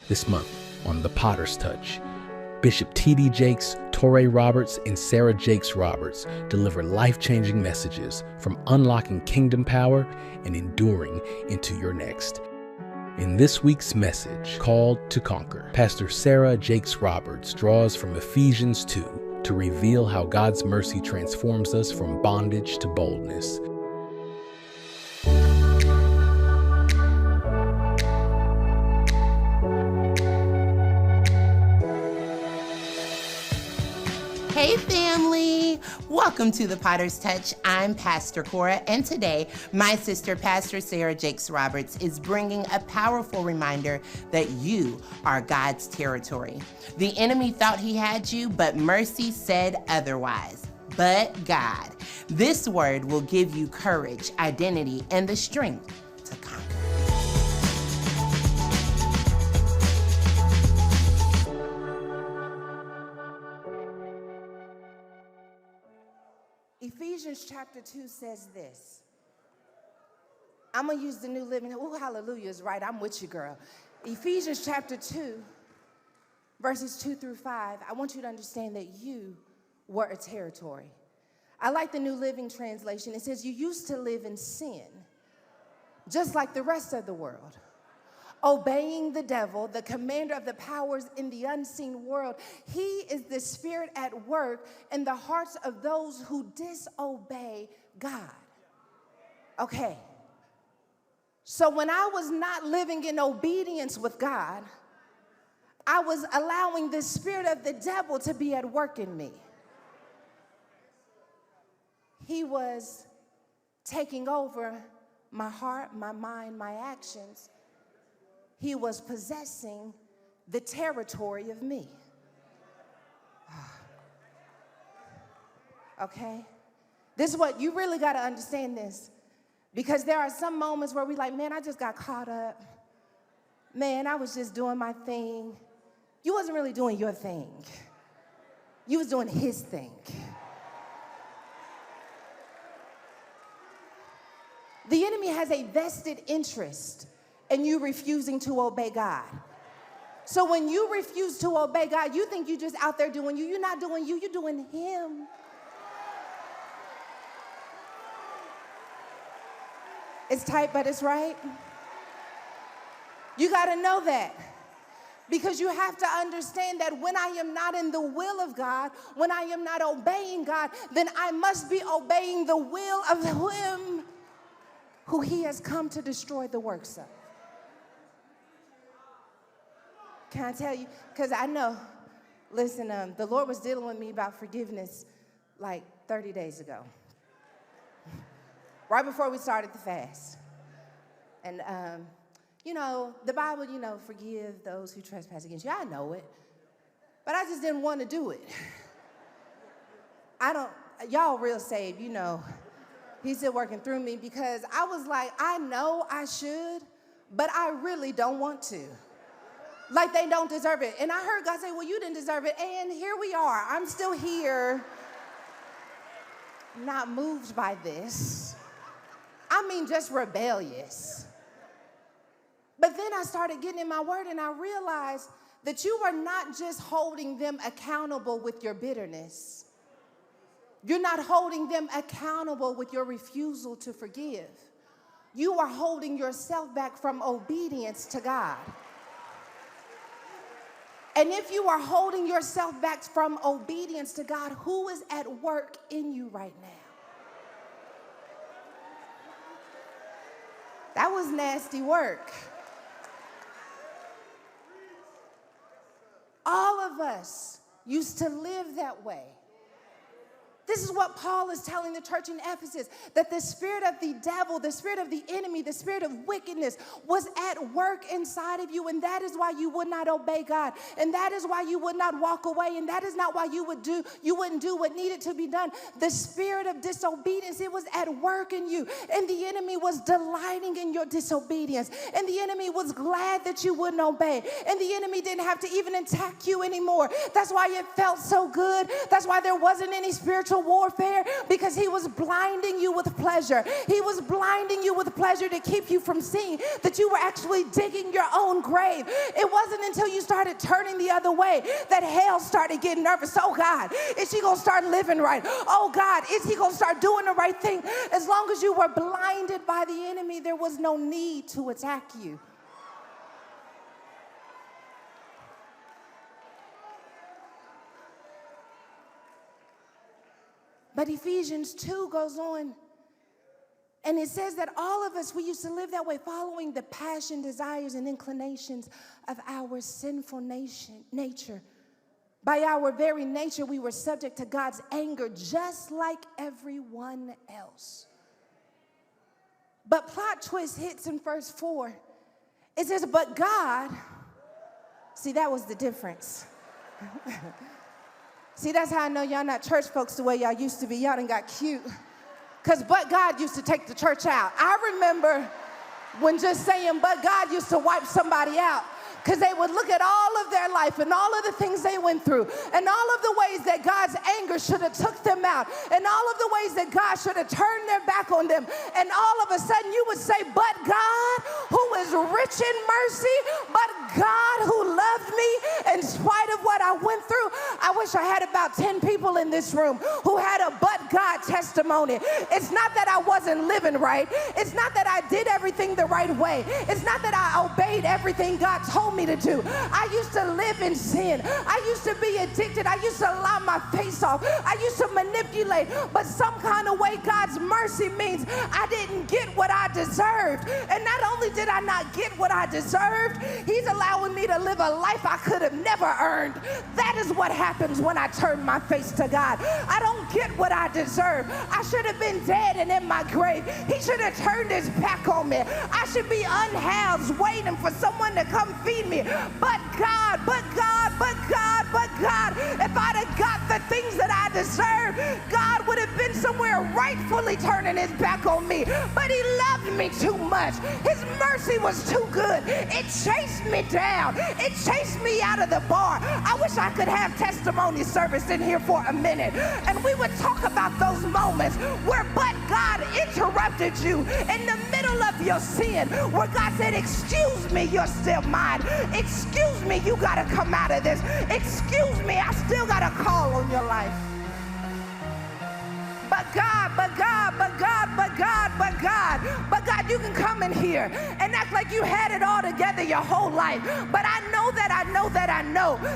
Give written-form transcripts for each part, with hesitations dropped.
This month on The Potter's Touch, Bishop T.D. Jakes, Touré Roberts, and Sarah Jakes Roberts deliver life-changing messages from unlocking kingdom power and enduring into your next. In this week's message, Called to Conquer, Pastor Sarah Jakes Roberts draws from Ephesians 2 to reveal how God's mercy transforms us from bondage to boldness. Hey family, welcome to The Potter's Touch. I'm Pastor Cora, and today my sister Pastor Sarah Jakes Roberts is bringing a powerful reminder that you are God's territory. The enemy thought he had you, but mercy said otherwise. But God. This word will give you courage, identity, and the strength to conquer. Ephesians chapter 2 says this. I'm going to use the New Living. Oh, hallelujah is right. I'm with you, girl. Ephesians chapter 2, verses 2 through 5. I want you to understand that you were a territory. I like the New Living Translation. It says, you used to live in sin, just like the rest of the world, obeying the devil, the commander of the powers in the unseen world. He is the spirit at work in the hearts of those who disobey God. Okay. So when I was not living in obedience with God, I was allowing the spirit of the devil to be at work in me. He was taking over my heart, my mind, my actions. He was possessing the territory of me. Okay? This is what you really got to understand this. Because there are some moments where we like, man, I just got caught up. Man, I was just doing my thing. You wasn't really doing your thing. You was doing his thing. The enemy has a vested interest in you refusing to obey God. So when you refuse to obey God, you think you're just out there doing you. You're not doing you, you're doing him. It's tight, but it's right. You got to know that. Because you have to understand that when I am not in the will of God, when I am not obeying God, then I must be obeying the will of him who he has come to destroy the works of. Can I tell you? Because I know, listen, the Lord was dealing with me about forgiveness like 30 days ago. Right before we started the fast. And, the Bible, forgive those who trespass against you. I know it. But I just didn't want to do it. Y'all real saved, He's still working through me because I was like, I know I should, but I really don't want to. Like they don't deserve it. And I heard God say, well, you didn't deserve it. And here we are. I'm still here, not moved by this. Just rebellious. But then I started getting in my word and I realized that you are not just holding them accountable with your bitterness. You're not holding them accountable with your refusal to forgive. You are holding yourself back from obedience to God. And if you are holding yourself back from obedience to God, who is at work in you right now? That was nasty work. All of us used to live that way. This is what Paul is telling the church in Ephesus, that the spirit of the devil, the spirit of the enemy, the spirit of wickedness was at work inside of you, and that is why you would not obey God, and that is why you would not walk away, and that is not why you wouldn't do what needed to be done. The spirit of disobedience, it was at work in you, and the enemy was delighting in your disobedience, and the enemy was glad that you wouldn't obey, and the enemy didn't have to even attack you anymore. That's why it felt so good. That's why there wasn't any spiritual spiritual warfare? Because he was blinding you with pleasure. He was blinding you with pleasure to keep you from seeing that you were actually digging your own grave. It wasn't until you started turning the other way that hell started getting nervous. Oh God, is she gonna start living right? Oh God, is he gonna start doing the right thing? As long as you were blinded by the enemy, there was no need to attack you. But Ephesians 2 goes on, and it says that all of us, we used to live that way, following the passion, desires, and inclinations of our sinful nature. By our very nature, we were subject to God's anger, just like everyone else. But plot twist hits in verse 4. It says, but God, see, that was the difference. See, that's how I know y'all not church folks the way y'all used to be. Y'all done got cute. Because but God used to take the church out. I remember when just saying but God used to wipe somebody out. Because they would look at all of their life and all of the things they went through and all of the ways that God's anger should have took them out and all of the ways that God should have turned their back on them. And all of a sudden you would say, but God, who is rich in mercy, but God who loved me in spite of what I went through. I wish I had about 10 people in this room who had a but God testimony. It's not that I wasn't living right. It's not that I did everything the right way. It's not that I obeyed everything God told me to do. I used to live in sin. I used to be addicted. I used to lie my face off. I used to manipulate. But some kind of way, God's mercy means I didn't get what I deserved. And not only did I not get what I deserved, he's allowing me to live a life I could have never earned. That is what happens when I turn my face to God. I don't get what I deserve. I should have been dead and in my grave. He should have turned his back on me. I should be unhoused waiting for someone to come feed me. But God, but God, but God, but God, if I'd have got the things that I deserve, God would have been somewhere rightfully turning his back on me. But he loved me too much. His mercy was too good. It chased me down. It chased me out of the bar. I wish I could have testimony service in here for a minute. And we would talk about those moments where but God interrupted you in the middle of your sin, where God said, excuse me, you're still mine. Excuse me, you gotta come out of this. Excuse me, I still got a call on your life. But God, but God, but God, but God, but God, but God, you can come in here and act like you had it all together your whole life. But I know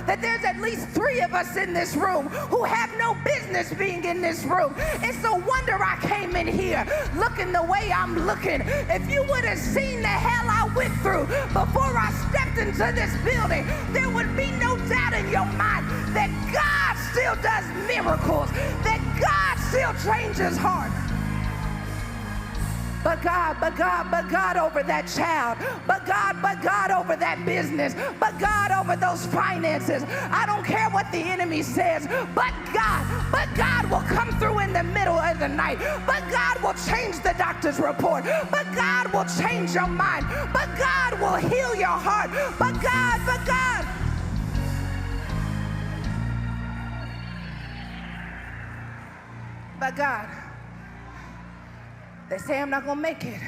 that there's at least 3 of us in this room who have no business being in this room. It's no wonder I came in here looking the way I'm looking. If you would have seen the hell I went through before I stepped into this building, there would be no doubt in your mind that God still does miracles, that God still changes hearts. But God, but God, but God over that child. But God over that business. But God over those finances. I don't care what the enemy says. But God will come through in the middle of the night. But God will change the doctor's report. But God will change your mind. But God will heal your heart. But God, but God. But God. They say I'm not gonna make it.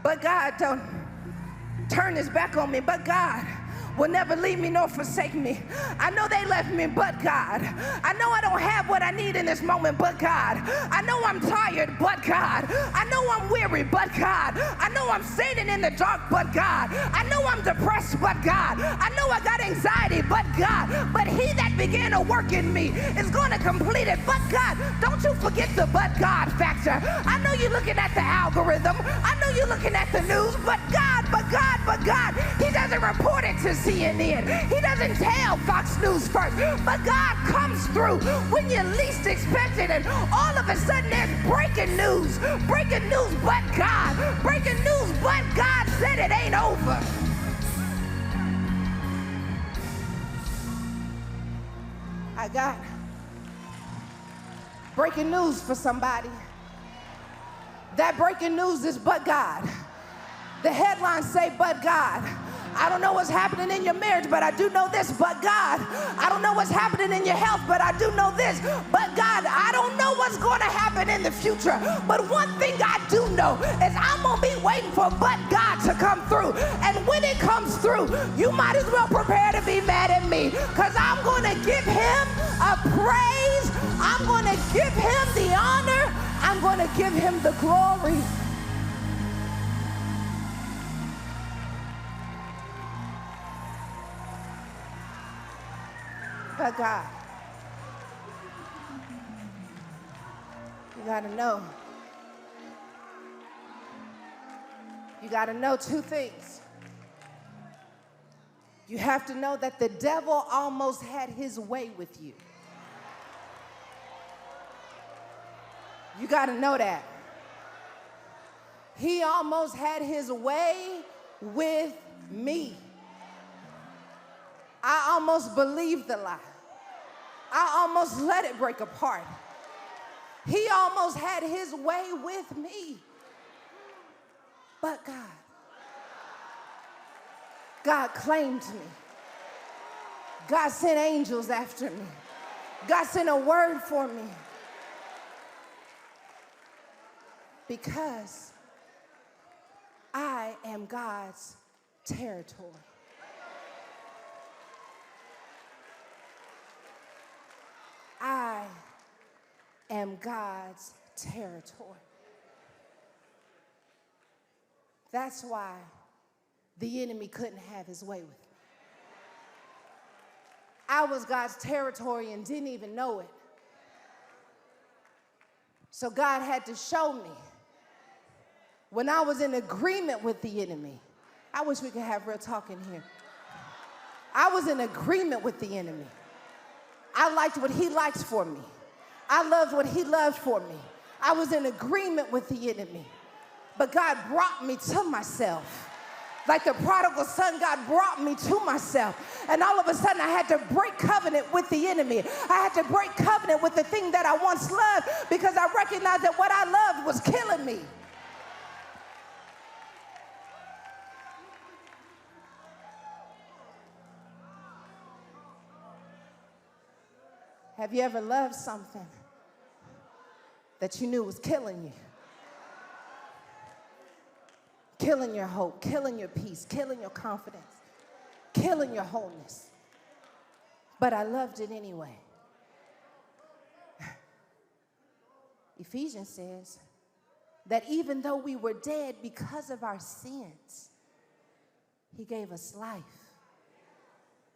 But God don't turn his back on me. But God will never leave me nor forsake me. I know they left me, but God. I know I don't have what I need in this moment, but God. I know I'm tired, but God. I know I'm weary, but God. I know I'm standing in the dark, but God. I know I'm depressed, but God. I know I got anxiety, but God. But he that began to work in me is going to complete it, but God. Don't you forget the but God factor. I know you're looking at the algorithm. I know you're looking at the news, but God, but God, but God. He doesn't report it to CNN. He doesn't tell Fox News first, but God comes through when you least expect it, and all of a sudden there's breaking news, but God, breaking news, but God said it ain't over. I got breaking news for somebody. That breaking news is but God. The headlines say but God. I don't know what's happening in your marriage, but I do know this, but God. I don't know what's happening in your health, but I do know this, but God. I don't know what's going to happen in the future, but one thing I do know is I'm going to be waiting for but God to come through. And when it comes through, you might as well prepare to be mad at me, because I'm going to give him a praise. I'm going to give him the honor. I'm going to give him the glory. But God, you gotta know. You gotta know two things. You have to know that the devil almost had his way with you. You gotta know that. He almost had his way with me. I almost believed the lie. I almost let it break apart. He almost had his way with me. But God claimed me. God sent angels after me. God sent a word for me. Because I am God's territory. I am God's territory. That's why the enemy couldn't have his way with me. I was God's territory and didn't even know it. So God had to show me when I was in agreement with the enemy. I wish we could have real talk in here. I was in agreement with the enemy. I liked what he liked for me. I loved what he loved for me. I was in agreement with the enemy. But God brought me to myself. Like the prodigal son, God brought me to myself. And all of a sudden, I had to break covenant with the enemy. I had to break covenant with the thing that I once loved, because I recognized that what I loved was killing me. Have you ever loved something that you knew was killing you? Killing your hope, killing your peace, killing your confidence, killing your wholeness. But I loved it anyway. Ephesians says that even though we were dead because of our sins, he gave us life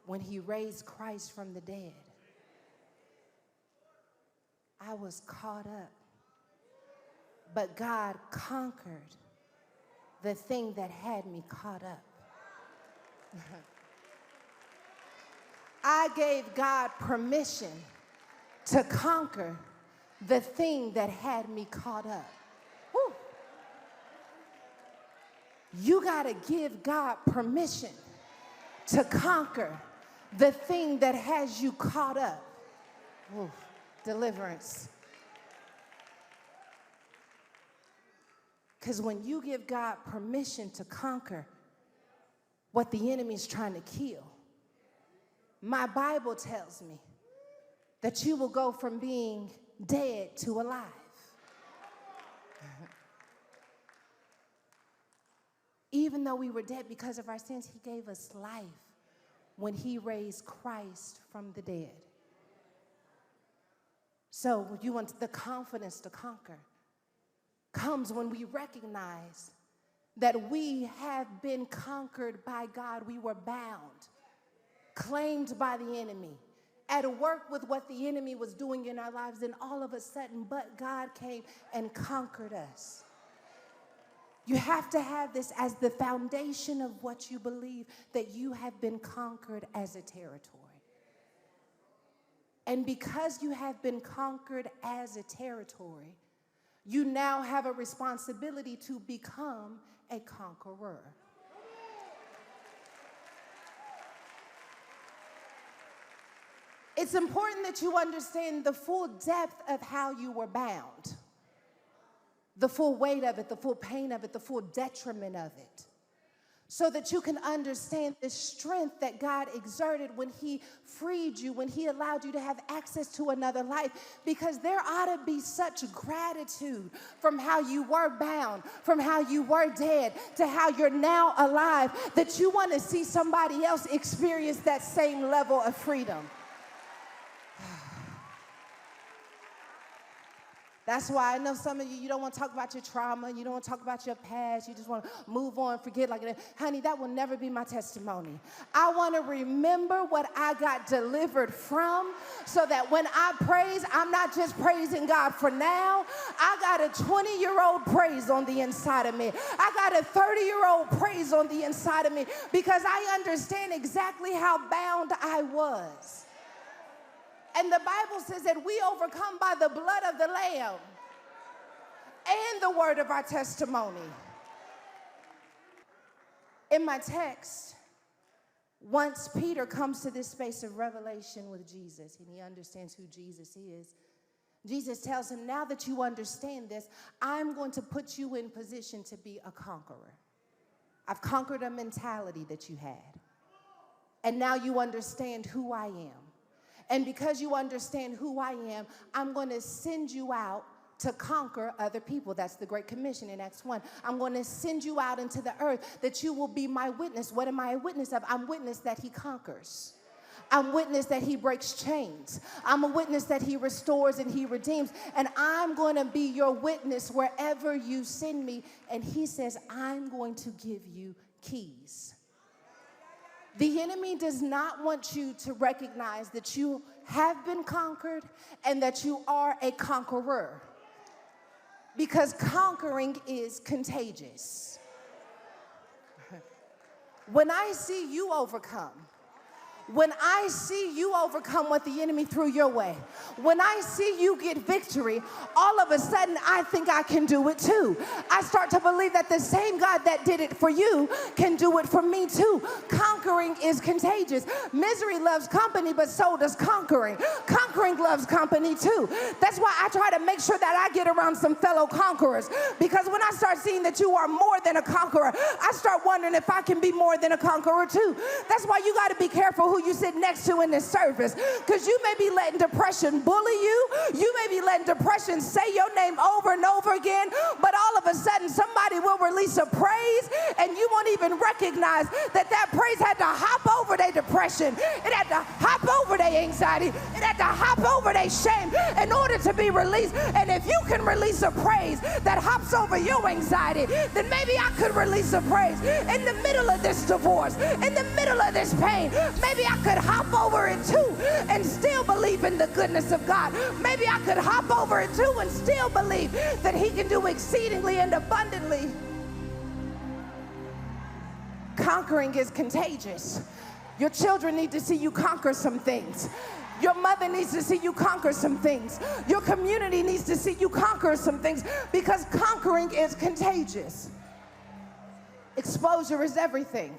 when he raised Christ from the dead. I was caught up, but God conquered the thing that had me caught up. I gave God permission to conquer the thing that had me caught up. Woo. You got to give God permission to conquer the thing that has you caught up. Woo. Deliverance. Because when you give God permission to conquer what the enemy's trying to kill, my Bible tells me that you will go from being dead to alive. Even though we were dead because of our sins, he gave us life when he raised Christ from the dead. So you want the confidence to conquer comes when we recognize that we have been conquered by God. We were bound, claimed by the enemy, at work with what the enemy was doing in our lives, and all of a sudden, but God came and conquered us. You have to have this as the foundation of what you believe, that you have been conquered as a territory. And because you have been conquered as a territory, you now have a responsibility to become a conqueror. It's important that you understand the full depth of how you were bound, the full weight of it, the full pain of it, the full detriment of it, so that you can understand the strength that God exerted when he freed you, when he allowed you to have access to another life. Because there ought to be such gratitude from how you were bound, from how you were dead, to how you're now alive, that you want to see somebody else experience that same level of freedom. That's why I know some of you don't want to talk about your trauma. You don't want to talk about your past. You just want to move on, forget like that. Honey, that will never be my testimony. I want to remember what I got delivered from so that when I praise, I'm not just praising God for now. I got a 20-year-old praise on the inside of me. I got a 30-year-old praise on the inside of me because I understand exactly how bound I was. And the Bible says that we overcome by the blood of the Lamb and the word of our testimony. In my text, once Peter comes to this space of revelation with Jesus and he understands who Jesus is, Jesus tells him, now that you understand this, I'm going to put you in position to be a conqueror. I've conquered a mentality that you had. And now you understand who I am. And because you understand who I am, I'm going to send you out to conquer other people. That's the Great Commission in Acts 1. I'm going to send you out into the earth that you will be my witness. What am I a witness of? I'm witness that he conquers. I'm witness that he breaks chains. I'm a witness that he restores and he redeems. And I'm going to be your witness wherever you send me. And he says, I'm going to give you keys. The enemy does not want you to recognize that you have been conquered and that you are a conqueror, because conquering is contagious. When I see you overcome, when I see you overcome what the enemy threw your way, when I see you get victory, all of a sudden I think I can do it too. I start to believe that the same God that did it for you can do it for me too. Conquering is contagious. Misery loves company, but so does conquering. Conquering loves company too. That's why I try to make sure that I get around some fellow conquerors, because when I start seeing that you are more than a conqueror, I start wondering if I can be more than a conqueror too. That's why you got to be careful who you sit next to in this service, because you may be letting depression bully you. You may be letting depression say your name over and over again, but all of a sudden somebody will release a praise and you won't even recognize that that praise had to hop over their depression. It had to hop over their anxiety. It had to hop over their shame in order to be released. And if you can release a praise that hops over your anxiety, then maybe I could release a praise in the middle of this divorce, in the middle of this pain. Maybe I could hop over it too and still believe in the goodness of God. Maybe I could hop over it too and still believe that he can do exceedingly and abundantly. Conquering is contagious. Your children need to see you conquer some things. Your mother needs to see you conquer some things. Your community needs to see you conquer some things, because conquering is contagious. Exposure is everything.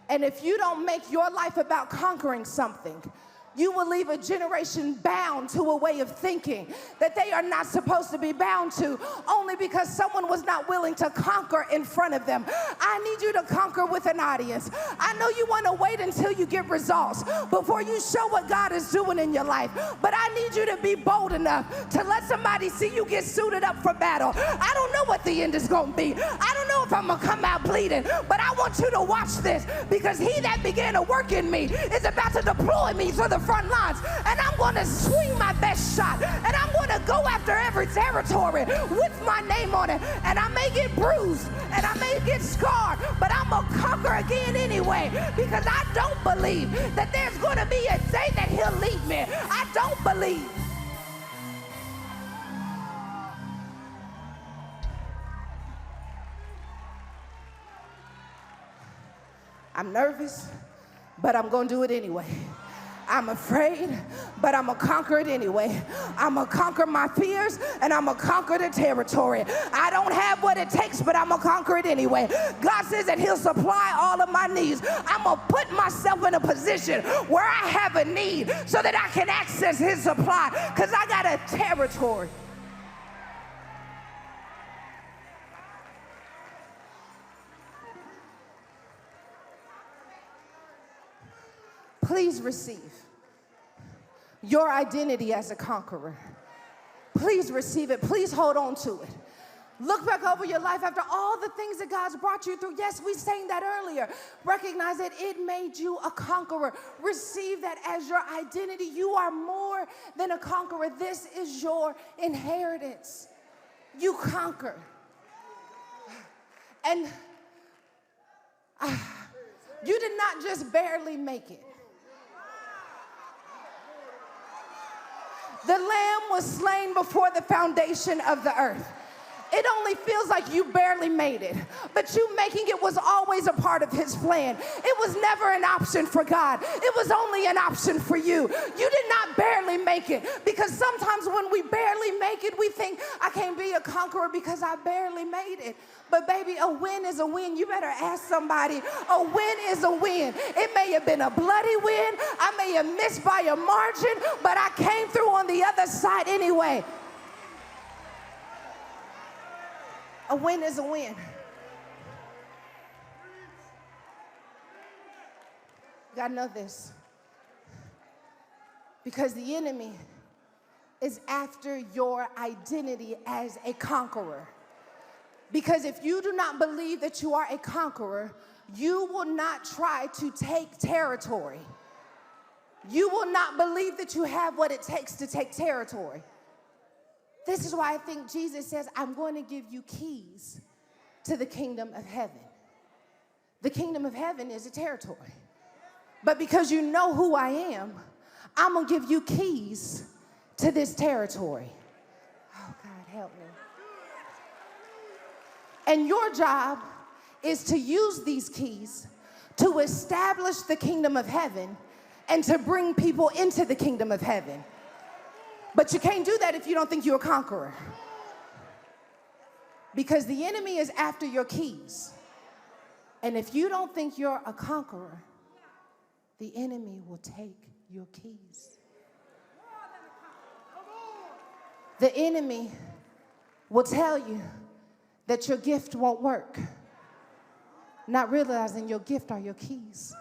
And if you don't make your life about conquering something, you will leave a generation bound to a way of thinking that they are not supposed to be bound to, only because someone was not willing to conquer in front of them. I need you to conquer with an audience. I know you want to wait until you get results before you show what God is doing in your life, but I need you to be bold enough to let somebody see you get suited up for battle. I don't know what the end is going to be. I don't know if I'm going to come out bleeding, but I want you to watch this, because he that began to work in me is about to deploy me to the front lines, and I'm going to swing my best shot, and I'm going to go after every territory with my name on it. And I may get bruised and I may get scarred, but I'm going to conquer again anyway, because I don't believe that there's going to be a day that he'll leave me. I don't believe. I'm nervous, but I'm going to do it anyway. I'm afraid, but I'm going to conquer it anyway. I'm going to conquer my fears, and I'm going to conquer the territory. I don't have what it takes, but I'm going to conquer it anyway. God says that he'll supply all of my needs. I'm going to put myself in a position where I have a need so that I can access his supply, because I got a territory. Please receive your identity as a conqueror. Please receive it. Please hold on to it. Look back over your life after all the things that God's brought you through. Yes, we sang that earlier. Recognize that it made you a conqueror. Receive that as your identity. You are more than a conqueror. This is your inheritance. You conquer. And you did not just barely make it. The lamb was slain before the foundation of the earth. It only feels like you barely made it, but you making it was always a part of his plan. It was never an option for God. It was only an option for you. You did not barely make it, because sometimes when we barely make it, we think, I can't be a conqueror because I barely made it. But baby, a win is a win. You better ask somebody. A win is a win. It may have been a bloody win. I may have missed by a margin, but I came through on the other side anyway. A win is a win. You gotta know this. Because the enemy is after your identity as a conqueror. Because if you do not believe that you are a conqueror, you will not try to take territory. You will not believe that you have what it takes to take territory. This is why I think Jesus says, I'm going to give you keys to the kingdom of heaven. The kingdom of heaven is a territory. But because you know who I am, I'm going to give you keys to this territory. Oh, God, help me. And your job is to use these keys to establish the kingdom of heaven and to bring people into the kingdom of heaven. But you can't do that if you don't think you're a conqueror. Because the enemy is after your keys. And if you don't think you're a conqueror, the enemy will take your keys. The enemy will tell you that your gift won't work, not realizing your gift are your keys.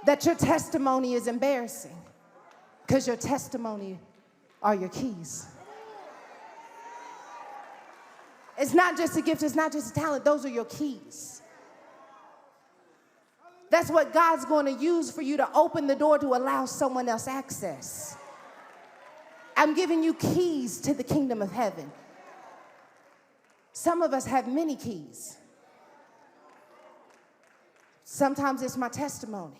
That your testimony is embarrassing, because your testimony are your keys. It's not just a gift, it's not just a talent, those are your keys. That's what God's going to use for you to open the door to allow someone else access. I'm giving you keys to the kingdom of heaven. Some of us have many keys. Sometimes it's my testimony.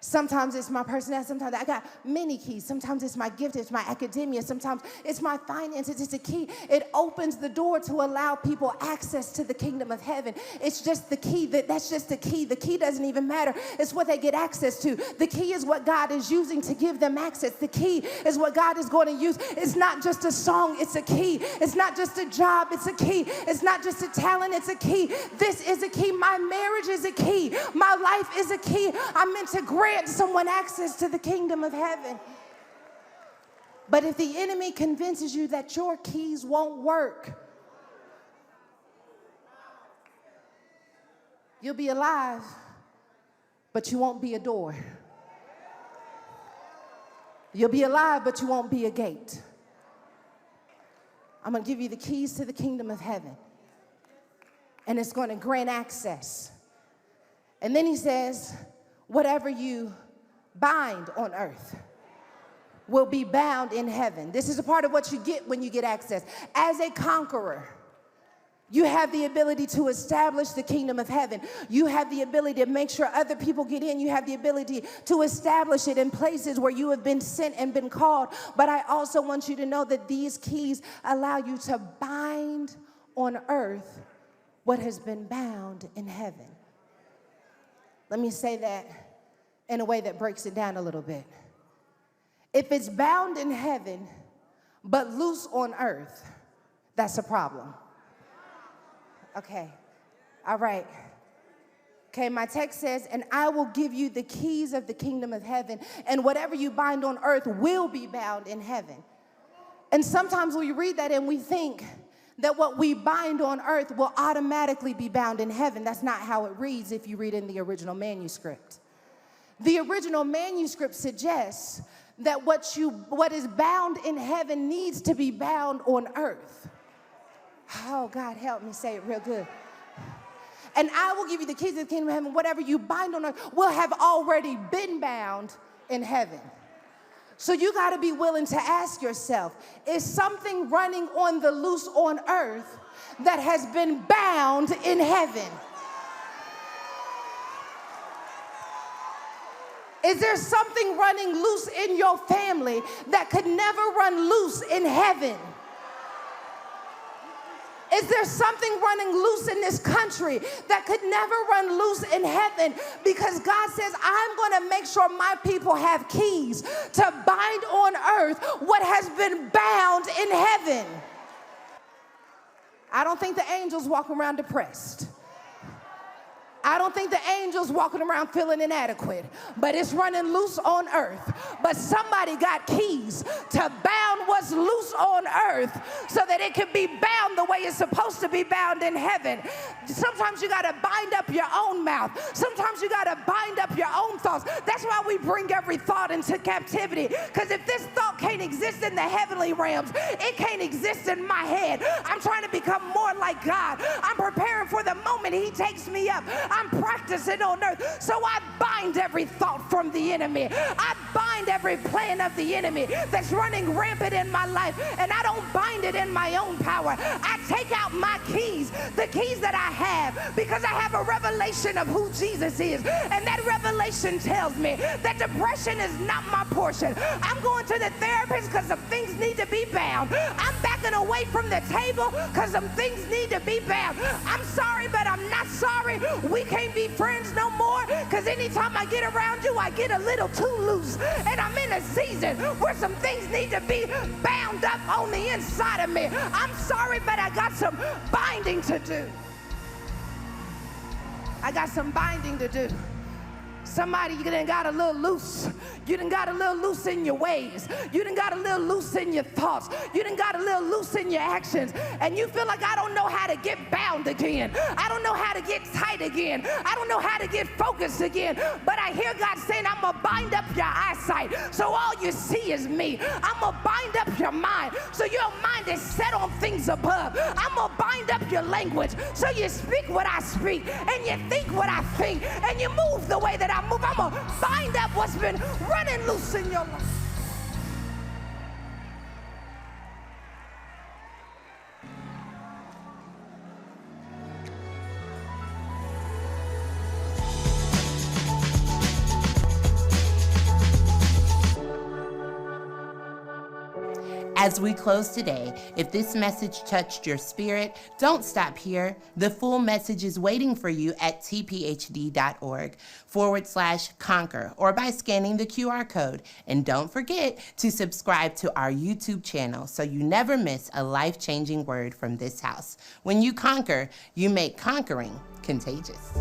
Sometimes it's my personality. Sometimes I got many keys. Sometimes it's my gift. It's my academia. Sometimes it's my finances. It's a key. It opens the door to allow people access to the kingdom of heaven. It's just the key. That's just the key. The key doesn't even matter. It's what they get access to. The key is what God is using to give them access. The key is what God is going to use. It's not just a song. It's a key. It's not just a job. It's a key. It's not just a talent. It's a key. This is a key. My marriage is a key. My life is a key. I'm meant to grant someone access to the kingdom of heaven. But if the enemy convinces you that your keys won't work, you'll be alive, but you won't be a door. You'll be alive, but you won't be a gate. I'm going to give you the keys to the kingdom of heaven, and it's going to grant access. And then he says, whatever you bind on earth will be bound in heaven. This is a part of what you get when you get access. As a conqueror, you have the ability to establish the kingdom of heaven. You have the ability to make sure other people get in. You have the ability to establish it in places where you have been sent and been called. But I also want you to know that these keys allow you to bind on earth what has been bound in heaven. Let me say that in a way that breaks it down a little bit. If it's bound in heaven, but loose on earth, that's a problem. Okay, all right. Okay, my text says, and I will give you the keys of the kingdom of heaven, and whatever you bind on earth will be bound in heaven. And sometimes we read that and we think that what we bind on earth will automatically be bound in heaven. That's not how it reads if you read in the original manuscript. The original manuscript suggests that what is bound in heaven needs to be bound on earth. Oh, God, help me say it real good. And I will give you the keys of the kingdom of heaven. Whatever you bind on earth will have already been bound in heaven. So you got to be willing to ask yourself, is something running on the loose on earth that has been bound in heaven? Is there something running loose in your family that could never run loose in heaven? Is there something running loose in this country that could never run loose in heaven? Because God says, I'm going to make sure my people have keys to bind on earth what has been bound in heaven. I don't think the angels walk around depressed. I don't think the angels walking around feeling inadequate, but it's running loose on earth. But somebody got keys to bound what's loose on earth so that it can be bound the way it's supposed to be bound in heaven. Sometimes you got to bind up your own mouth. Sometimes you got to bind up your own thoughts. That's why we bring every thought into captivity, because if this thought can't exist in the heavenly realms, it can't exist in my head. I'm trying to become more like God. I'm preparing for the moment He takes me up. I'm practicing on earth. So I bind every thought from the enemy. I bind every plan of the enemy that's running rampant in my life, and I don't bind it in my own power. I take out my keys, the keys that I have, because I have a revelation of who Jesus is, and that revelation tells me that depression is not my portion. I'm going to the therapist because some things need to be bound. I'm backing away from the table because some things need to be bound. I'm sorry, but I'm not sorry. We can't be friends no more, because anytime I get around you, I get a little too loose, and I'm in a season where some things need to be bound up on the inside of me. I'm sorry, but I got some binding to do. I got some binding to do. Somebody, you done got a little loose. You done got a little loose in your ways. You done got a little loose in your thoughts. You done got a little loose in your actions. And you feel like, I don't know how to get bound again. I don't know how to get tight again. I don't know how to get focused again. But I hear God saying, I'm going to bind up your eyesight so all you see is me. I'm going to bind up your mind so your mind is set on things above. I'm going to bind up your language so you speak what I speak and you think what I think and you move the way that I move. I'm going to bind up what's been running loose in your life. As we close today, if this message touched your spirit, don't stop here. The full message is waiting for you at tphd.org/conquer or by scanning the QR code. And don't forget to subscribe to our YouTube channel so you never miss a life-changing word from this house. When you conquer, you make conquering contagious.